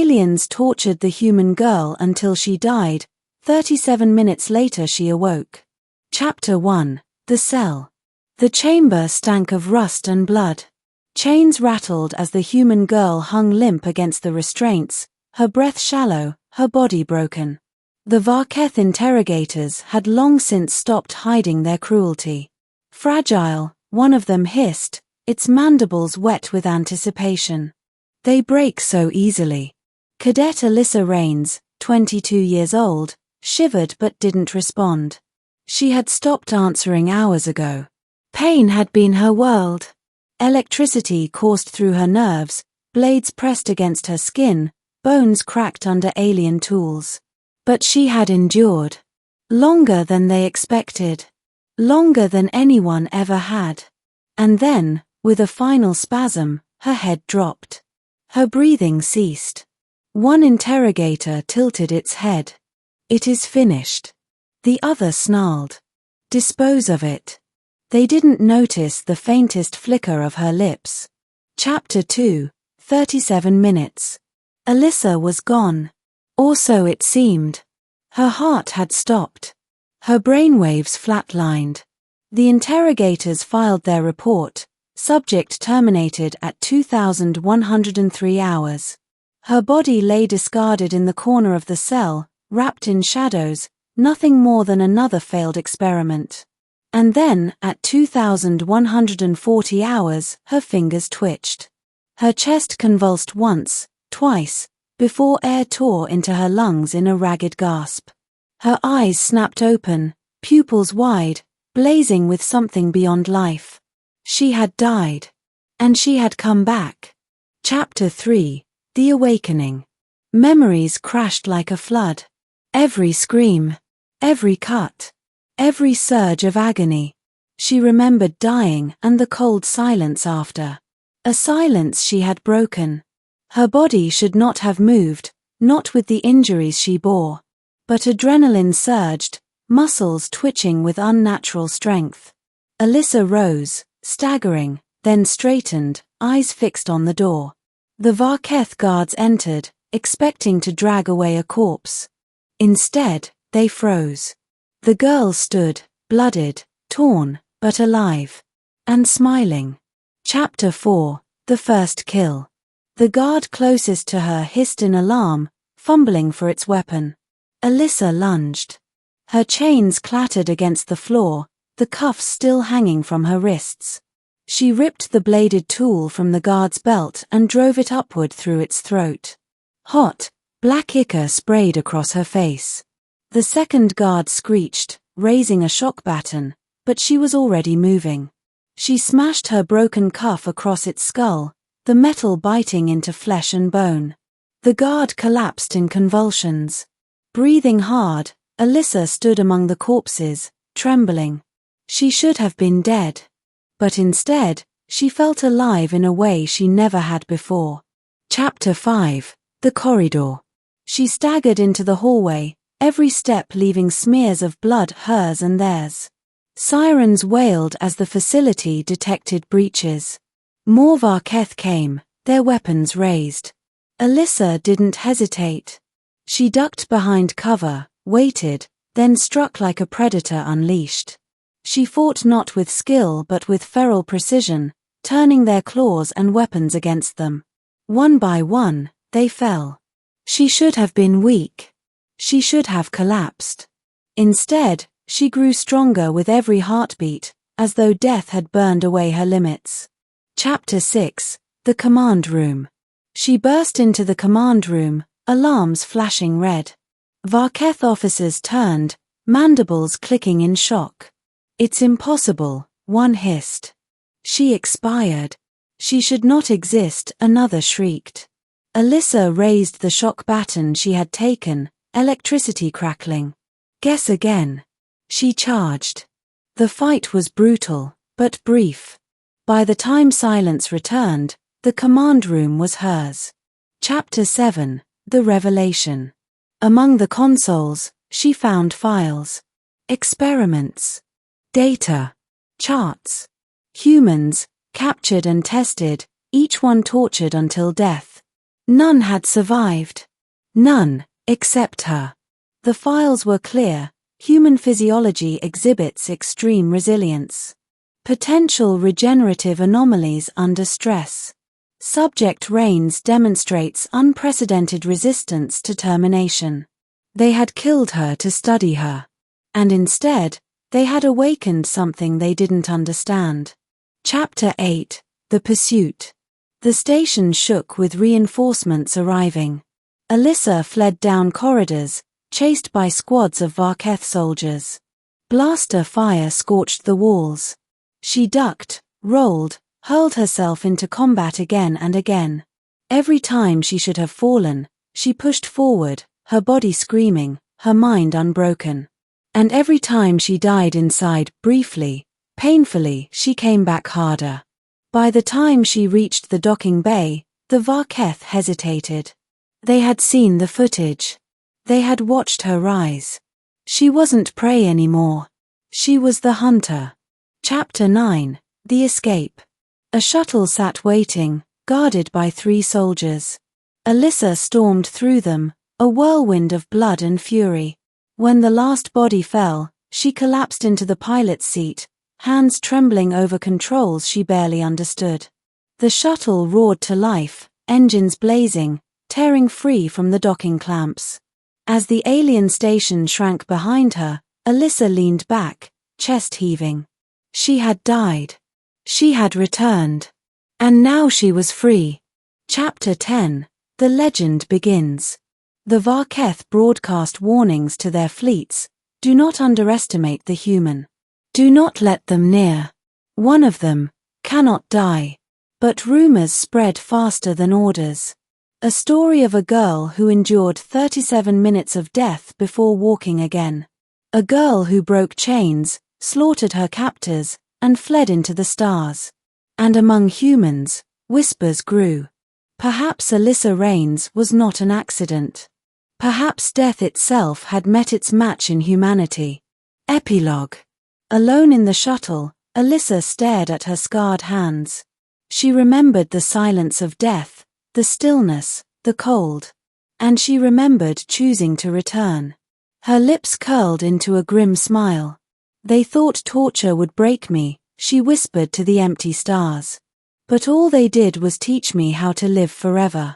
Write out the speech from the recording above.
aliens tortured the human girl until she died. 37 minutes later she awoke. Chapter 1. The Cell. The chamber stank of rust and blood. Chains rattled as the human girl hung limp against the restraints, her breath shallow, her body broken. The Varketh interrogators had long since stopped hiding their cruelty. Fragile, one of them hissed, its mandibles wet with anticipation. They break so easily. Cadet Alyssa Rains, 22 years old, shivered but didn't respond. She had stopped answering hours ago. Pain had been her world. Electricity coursed through her nerves, blades pressed against her skin, bones cracked under alien tools. But she had endured. Longer than they expected. Longer than anyone ever had. And then, with a final spasm, her head dropped. Her breathing ceased. One interrogator tilted its head. "It is finished." The other snarled. "Dispose of it." They didn't notice the faintest flicker of her lips. Chapter 2, 37 minutes. Alyssa was gone. Or so it seemed. Her heart had stopped. Her brainwaves flatlined. The interrogators filed their report. Subject terminated at 2,103 hours. Her body lay discarded in the corner of the cell, wrapped in shadows, nothing more than another failed experiment. And then, at 2,140 hours, her fingers twitched. Her chest convulsed once, twice, before air tore into her lungs in a ragged gasp. Her eyes snapped open, pupils wide, blazing with something beyond life. She had died. And she had come back. Chapter 3. The Awakening. Memories crashed like a flood. Every scream. Every cut. Every surge of agony. She remembered dying and the cold silence after. A silence she had broken. Her body should not have moved, not with the injuries she bore. But adrenaline surged, muscles twitching with unnatural strength. Alyssa rose, staggering, then straightened, eyes fixed on the door. The Varketh guards entered, expecting to drag away a corpse. Instead, they froze. The girl stood, blooded, torn, but alive. And smiling. Chapter 4. The First Kill. The guard closest to her hissed in alarm, fumbling for its weapon. Alyssa lunged. Her chains clattered against the floor, the cuffs still hanging from her wrists. She ripped the bladed tool from the guard's belt and drove it upward through its throat. Hot, black ichor sprayed across her face. The second guard screeched, raising a shock baton, but she was already moving. She smashed her broken cuff across its skull, the metal biting into flesh and bone. The guard collapsed in convulsions. Breathing hard, Alyssa stood among the corpses, trembling. She should have been dead. But instead, she felt alive in a way she never had before. Chapter 5. The Corridor. She staggered into the hallway, every step leaving smears of blood hers and theirs. Sirens wailed as the facility detected breaches. More Varketh came, their weapons raised. Alyssa didn't hesitate. She ducked behind cover, waited, then struck like a predator unleashed. She fought not with skill but with feral precision, turning their claws and weapons against them. One by one, they fell. She should have been weak. She should have collapsed. Instead, she grew stronger with every heartbeat, as though death had burned away her limits. Chapter 6. The Command Room. She burst into the command room, alarms flashing red. Varketh officers turned, mandibles clicking in shock. "It's impossible," one hissed. "She expired. She should not exist," another shrieked. Alyssa raised the shock baton she had taken, electricity crackling. "Guess again." She charged. The fight was brutal, but brief. By the time silence returned, the command room was hers. Chapter 7. The Revelation. Among the consoles, she found files. Experiments. Data. Charts. Humans, captured and tested, each one tortured until death. None had survived. None, except her. The files were clear. Human physiology exhibits extreme resilience. Potential regenerative anomalies under stress. Subject Rains demonstrates unprecedented resistance to termination. They had killed her to study her. And instead, they had awakened something they didn't understand. Chapter 8. The Pursuit. The station shook with reinforcements arriving. Alyssa fled down corridors, chased by squads of Varketh soldiers. Blaster fire scorched the walls. She ducked, rolled, hurled herself into combat again and again. Every time she should have fallen, she pushed forward, her body screaming, her mind unbroken. And every time she died inside, briefly, painfully, she came back harder. By the time she reached the docking bay, the Varketh hesitated. They had seen the footage. They had watched her rise. She wasn't prey anymore. She was the hunter. Chapter 9. The Escape. A shuttle sat waiting, guarded by 3 soldiers. Alyssa stormed through them, a whirlwind of blood and fury. When the last body fell, she collapsed into the pilot's seat, hands trembling over controls she barely understood. The shuttle roared to life, engines blazing, tearing free from the docking clamps. As the alien station shrank behind her, Alyssa leaned back, chest heaving. She had died. She had returned. And now she was free. Chapter 10. The Legend Begins. The Varketh broadcast warnings to their fleets: do not underestimate the human. Do not let them near. One of them cannot die. But rumors spread faster than orders. A story of a girl who endured 37 minutes of death before walking again. A girl who broke chains, slaughtered her captors, and fled into the stars. And among humans, whispers grew. Perhaps Alyssa Rains was not an accident. Perhaps death itself had met its match in humanity. Epilogue. Alone in the shuttle, Alyssa stared at her scarred hands. She remembered the silence of death, the stillness, the cold. And she remembered choosing to return. Her lips curled into a grim smile. They thought torture would break me, she whispered to the empty stars. But all they did was teach me how to live forever.